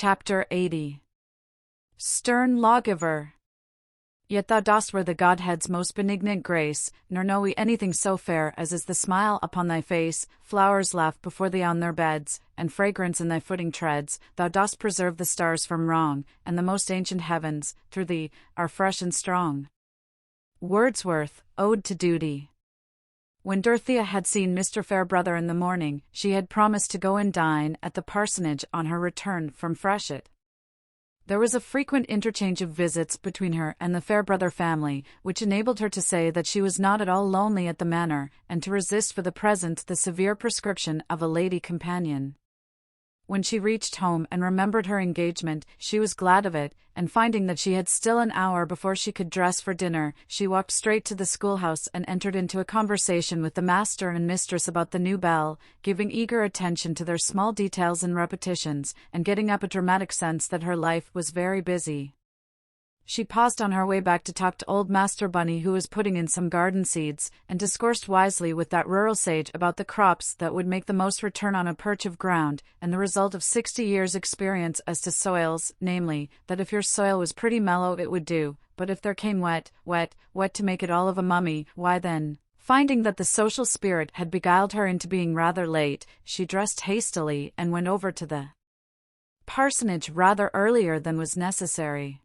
Chapter 80. Stern Lawgiver. Yet thou dost wear the Godhead's most benignant grace, nor know we anything so fair as is the smile upon thy face. Flowers laugh before thee on their beds, and fragrance in thy footing treads. Thou dost preserve the stars from wrong, and the most ancient heavens, through thee, are fresh and strong. Wordsworth, Ode to Duty. When Dorothea had seen Mr. Fairbrother in the morning, she had promised to go and dine at the parsonage on her return from Freshitt. There was a frequent interchange of visits between her and the Fairbrother family, which enabled her to say that she was not at all lonely at the manor, and to resist for the present the severe prescription of a lady companion. When she reached home and remembered her engagement, she was glad of it, and finding that she had still an hour before she could dress for dinner, she walked straight to the schoolhouse and entered into a conversation with the master and mistress about the new bell, giving eager attention to their small details and repetitions, and getting up a dramatic sense that her life was very busy. She paused on her way back to talk to old Master Bunny, who was putting in some garden seeds, and discoursed wisely with that rural sage about the crops that would make the most return on a perch of ground, and the result of 60 years' experience as to soils, namely, that if your soil was pretty mellow it would do, but if there came wet to make it all of a mummy, why then, finding that the social spirit had beguiled her into being rather late, she dressed hastily and went over to the parsonage rather earlier than was necessary.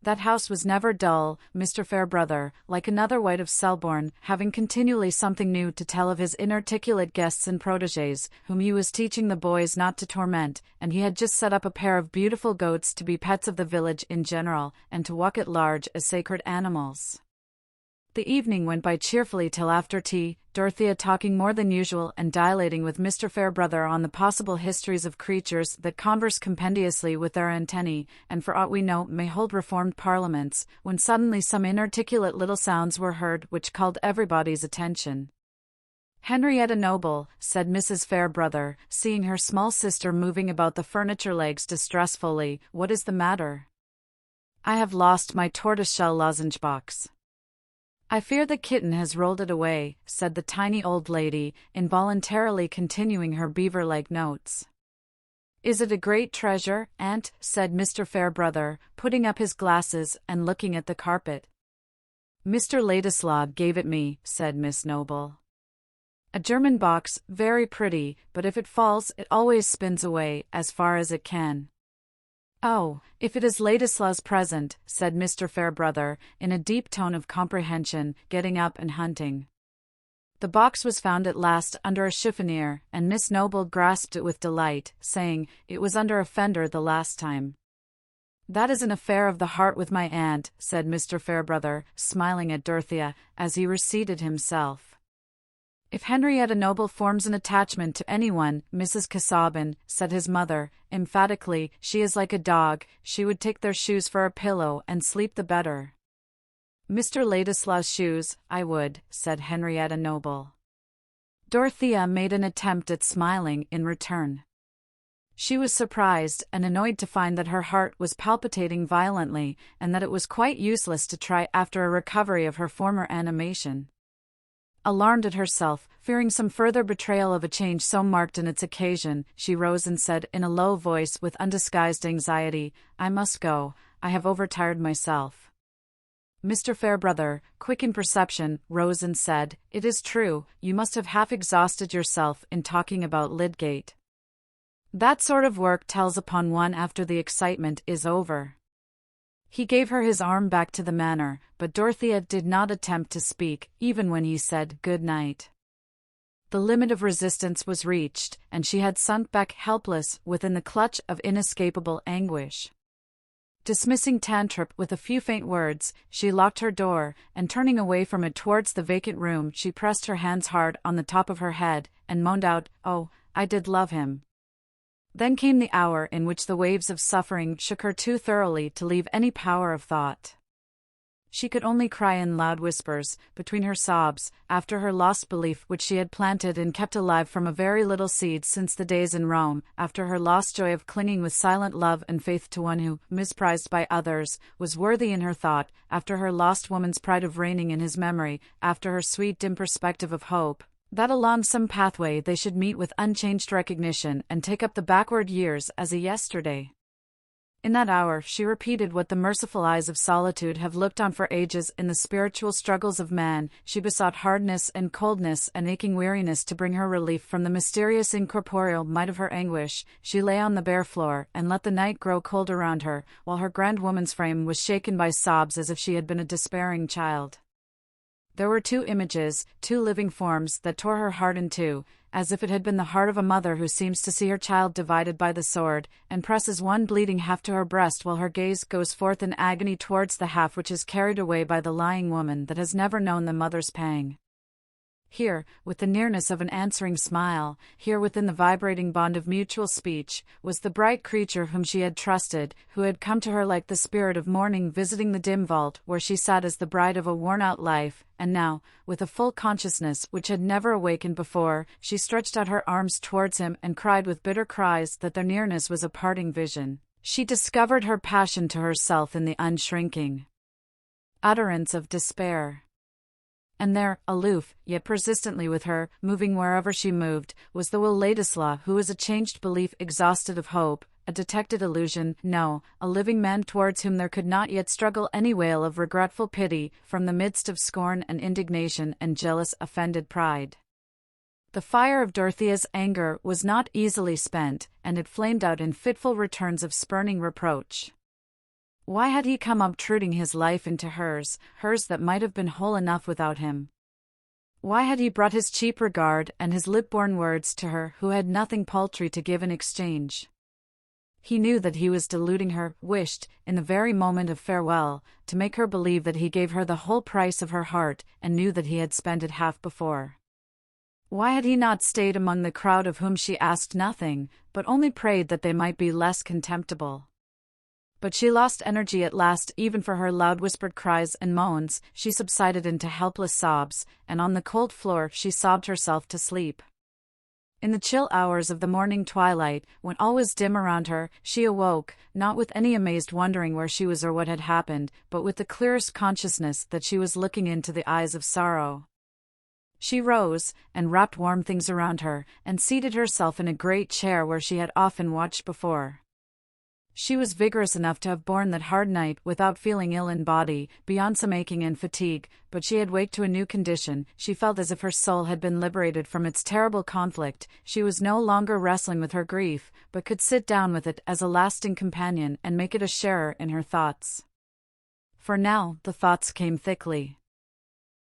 That house was never dull, Mr. Fairbrother, like another White of Selborne, having continually something new to tell of his inarticulate guests and protégés, whom he was teaching the boys not to torment, and he had just set up a pair of beautiful goats to be pets of the village in general, and to walk at large as sacred animals. The evening went by cheerfully till after tea, Dorothea talking more than usual and dilating with Mr. Fairbrother on the possible histories of creatures that converse compendiously with their antennae, and for aught we know may hold reformed parliaments, when suddenly some inarticulate little sounds were heard which called everybody's attention. "Henrietta Noble," said Mrs. Fairbrother, seeing her small sister moving about the furniture legs distressfully, "what is the matter?" "I have lost my tortoiseshell lozenge box." "I fear the kitten has rolled it away," said the tiny old lady, involuntarily continuing her beaver-like notes. "Is it a great treasure, aunt?" said Mr. Fairbrother, putting up his glasses and looking at the carpet. "Mr. Ladislaw gave it me," said Miss Noble. "A German box, very pretty, but if it falls it always spins away, as far as it can." "Oh, if it is Ladislaw's present," said Mr. Fairbrother, in a deep tone of comprehension, getting up and hunting. The box was found at last under a chiffonier, and Miss Noble grasped it with delight, saying, "It was under a fender the last time." "That is an affair of the heart with my aunt," said Mr. Fairbrother, smiling at Dorothea, as he reseated himself. "If Henrietta Noble forms an attachment to anyone, Mrs. Casaubon," said his mother, emphatically, "she is like a dog, she would take their shoes for a pillow and sleep the better." "Mr. Ladislaw's shoes, I would," said Henrietta Noble. Dorothea made an attempt at smiling in return. She was surprised and annoyed to find that her heart was palpitating violently, and that it was quite useless to try after a recovery of her former animation. Alarmed at herself, fearing some further betrayal of a change so marked in its occasion, she rose and said in a low voice with undisguised anxiety, "I must go, I have overtired myself." Mr. Fairbrother, quick in perception, rose and said, "It is true, you must have half exhausted yourself in talking about Lydgate. That sort of work tells upon one after the excitement is over." He gave her his arm back to the manor, but Dorothea did not attempt to speak, even when he said good night. The limit of resistance was reached, and she had sunk back helpless within the clutch of inescapable anguish. Dismissing Tantripp with a few faint words, she locked her door, and turning away from it towards the vacant room, she pressed her hands hard on the top of her head, and moaned out, "Oh, I did love him." Then came the hour in which the waves of suffering shook her too thoroughly to leave any power of thought. She could only cry in loud whispers, between her sobs, after her lost belief which she had planted and kept alive from a very little seed since the days in Rome, after her lost joy of clinging with silent love and faith to one who, misprized by others, was worthy in her thought, after her lost woman's pride of reigning in his memory, after her sweet dim perspective of hope. That along some pathway they should meet with unchanged recognition and take up the backward years as a yesterday. In that hour she repeated what the merciful eyes of solitude have looked on for ages in the spiritual struggles of man. She besought hardness and coldness and aching weariness to bring her relief from the mysterious incorporeal might of her anguish. She lay on the bare floor and let the night grow cold around her, while her grand woman's frame was shaken by sobs as if she had been a despairing child. There were two images, two living forms that tore her heart in two, as if it had been the heart of a mother who seems to see her child divided by the sword, and presses one bleeding half to her breast while her gaze goes forth in agony towards the half which is carried away by the lying woman that has never known the mother's pang. Here, with the nearness of an answering smile, here within the vibrating bond of mutual speech, was the bright creature whom she had trusted, who had come to her like the spirit of morning visiting the dim vault where she sat as the bride of a worn-out life, and now, with a full consciousness which had never awakened before, she stretched out her arms towards him and cried with bitter cries that their nearness was a parting vision. She discovered her passion to herself in the unshrinking utterance of despair. And there, aloof, yet persistently with her, moving wherever she moved, was the Will Ladislaw, who was a changed belief exhausted of hope, a detected illusion, no, a living man towards whom there could not yet struggle any wail of regretful pity, from the midst of scorn and indignation and jealous offended pride. The fire of Dorothea's anger was not easily spent, and it flamed out in fitful returns of spurning reproach. Why had he come obtruding his life into hers, hers that might have been whole enough without him? Why had he brought his cheap regard and his lip-born words to her who had nothing paltry to give in exchange? He knew that he was deluding her, wished, in the very moment of farewell, to make her believe that he gave her the whole price of her heart, and knew that he had spent it half before. Why had he not stayed among the crowd of whom she asked nothing, but only prayed that they might be less contemptible? But she lost energy at last even for her loud whispered cries and moans. She subsided into helpless sobs, and on the cold floor she sobbed herself to sleep. In the chill hours of the morning twilight, when all was dim around her, she awoke, not with any amazed wondering where she was or what had happened, but with the clearest consciousness that she was looking into the eyes of sorrow. She rose, and wrapped warm things around her, and seated herself in a great chair where she had often watched before. She was vigorous enough to have borne that hard night without feeling ill in body, beyond some aching and fatigue, but she had waked to a new condition. She felt as if her soul had been liberated from its terrible conflict. She was no longer wrestling with her grief, but could sit down with it as a lasting companion and make it a sharer in her thoughts. For now, the thoughts came thickly.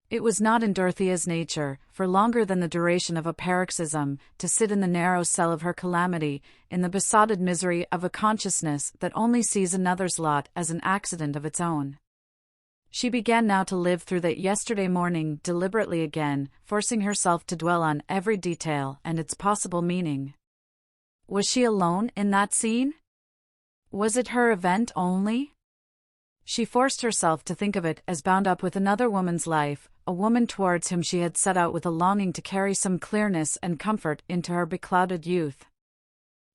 It was not in Dorothea's nature, for longer than the duration of a paroxysm, to sit in the narrow cell of her calamity, in the besotted misery of a consciousness that only sees another's lot as an accident of its own. She began now to live through that yesterday morning deliberately again, forcing herself to dwell on every detail and its possible meaning. Was she alone in that scene? Was it her event only? She forced herself to think of it as bound up with another woman's life, a woman towards whom she had set out with a longing to carry some clearness and comfort into her beclouded youth.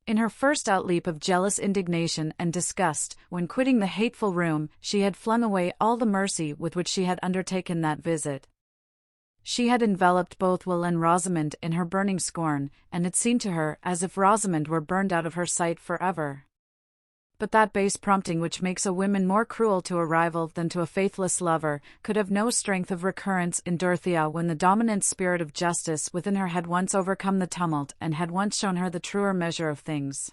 In her first outleap of jealous indignation and disgust, when quitting the hateful room, she had flung away all the mercy with which she had undertaken that visit. She had enveloped both Will and Rosamond in her burning scorn, and it seemed to her as if Rosamond were burned out of her sight forever. But that base prompting which makes a woman more cruel to a rival than to a faithless lover could have no strength of recurrence in Dorothea when the dominant spirit of justice within her had once overcome the tumult and had once shown her the truer measure of things.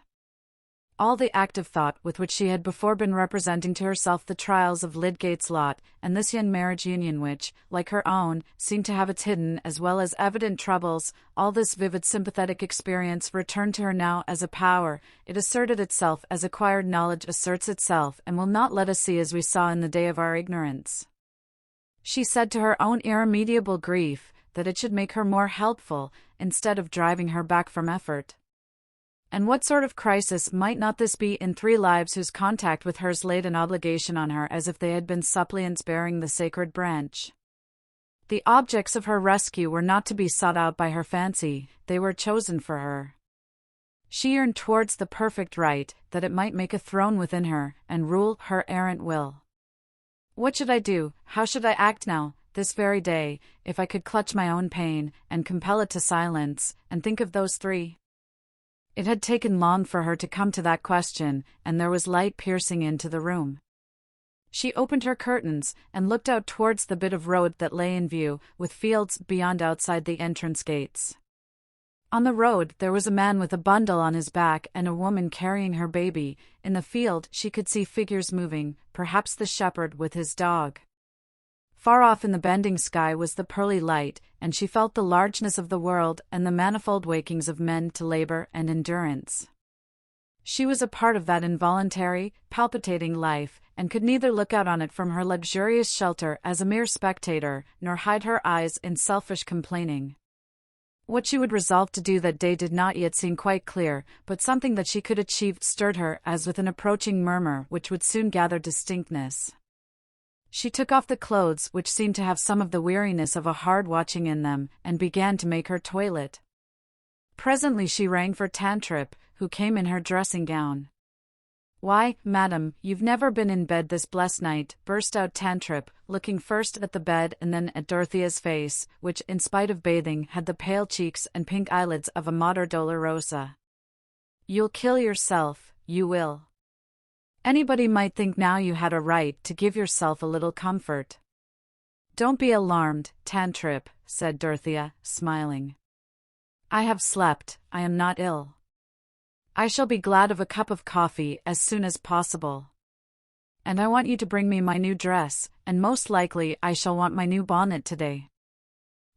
All the active thought with which she had before been representing to herself the trials of Lydgate's lot, and this young marriage union which, like her own, seemed to have its hidden as well as evident troubles, all this vivid sympathetic experience returned to her now as a power. It asserted itself as acquired knowledge asserts itself, and will not let us see as we saw in the day of our ignorance. She said to her own irremediable grief that it should make her more helpful, instead of driving her back from effort. And what sort of crisis might not this be in three lives whose contact with hers laid an obligation on her as if they had been suppliants bearing the sacred branch? The objects of her rescue were not to be sought out by her fancy, they were chosen for her. She yearned towards the perfect right, that it might make a throne within her, and rule her errant will. What should I do, how should I act now, this very day, if I could clutch my own pain, and compel it to silence, and think of those three. It had taken long for her to come to that question, and there was light piercing into the room. She opened her curtains, and looked out towards the bit of road that lay in view, with fields beyond outside the entrance gates. On the road there was a man with a bundle on his back and a woman carrying her baby. In the field she could see figures moving, perhaps the shepherd with his dog. Far off in the bending sky was the pearly light, and she felt the largeness of the world and the manifold wakings of men to labor and endurance. She was a part of that involuntary, palpitating life, and could neither look out on it from her luxurious shelter as a mere spectator, nor hide her eyes in selfish complaining. What she would resolve to do that day did not yet seem quite clear, but something that she could achieve stirred her as with an approaching murmur which would soon gather distinctness. She took off the clothes which seemed to have some of the weariness of a hard watching in them, and began to make her toilet. Presently she rang for Tantripp, who came in her dressing gown. "Why, madam, you've never been in bed this blessed night," burst out Tantripp, looking first at the bed and then at Dorothea's face, which, in spite of bathing, had the pale cheeks and pink eyelids of a Mater Dolorosa. "You'll kill yourself, you will. Anybody might think now you had a right to give yourself a little comfort." "Don't be alarmed, Tantripp," said Dorothea, smiling. "I have slept, I am not ill. I shall be glad of a cup of coffee as soon as possible. And I want you to bring me my new dress, and most likely I shall want my new bonnet today.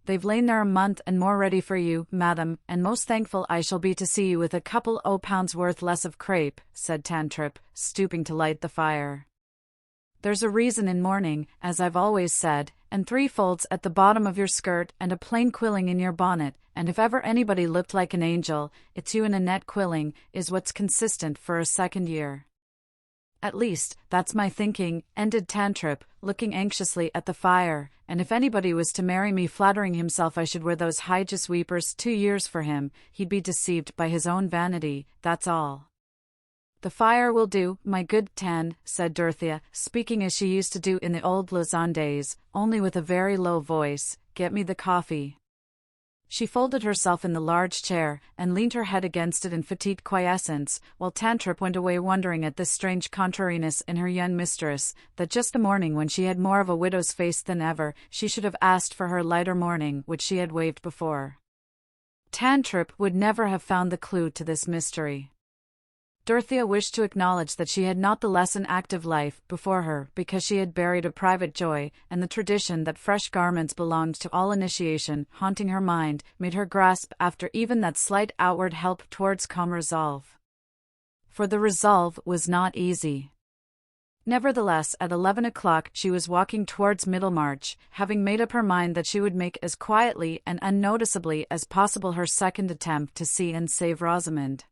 They've lain there a month and more ready for you, madam, and most thankful I shall be to see you with a couple o' pounds worth less of crape," said Tantripp, stooping to light the fire. "There's a reason in mourning, as I've always said, and 3 folds at the bottom of your skirt and a plain quilling in your bonnet, and if ever anybody looked like an angel, it's you in a net quilling, is what's consistent for a 2nd year. At least, that's my thinking," ended Tantripp, looking anxiously at the fire, "and if anybody was to marry me flattering himself I should wear those high-just weepers 2 years for him, he'd be deceived by his own vanity, that's all." "The fire will do, my good Tan," said Dorothea, speaking as she used to do in the old Lausanne days, only with a very low voice. "Get me the coffee." She folded herself in the large chair, and leaned her head against it in fatigued quiescence, while Tantripp went away wondering at this strange contrariness in her young mistress, that just the morning when she had more of a widow's face than ever, she should have asked for her lighter mourning which she had waived before. Tantripp would never have found the clue to this mystery. Dorothea wished to acknowledge that she had not the less an active life before her because she had buried a private joy, and the tradition that fresh garments belonged to all initiation, haunting her mind, made her grasp after even that slight outward help towards calm resolve. For the resolve was not easy. Nevertheless, at 11 o'clock she was walking towards Middlemarch, having made up her mind that she would make as quietly and unnoticeably as possible her second attempt to see and save Rosamond.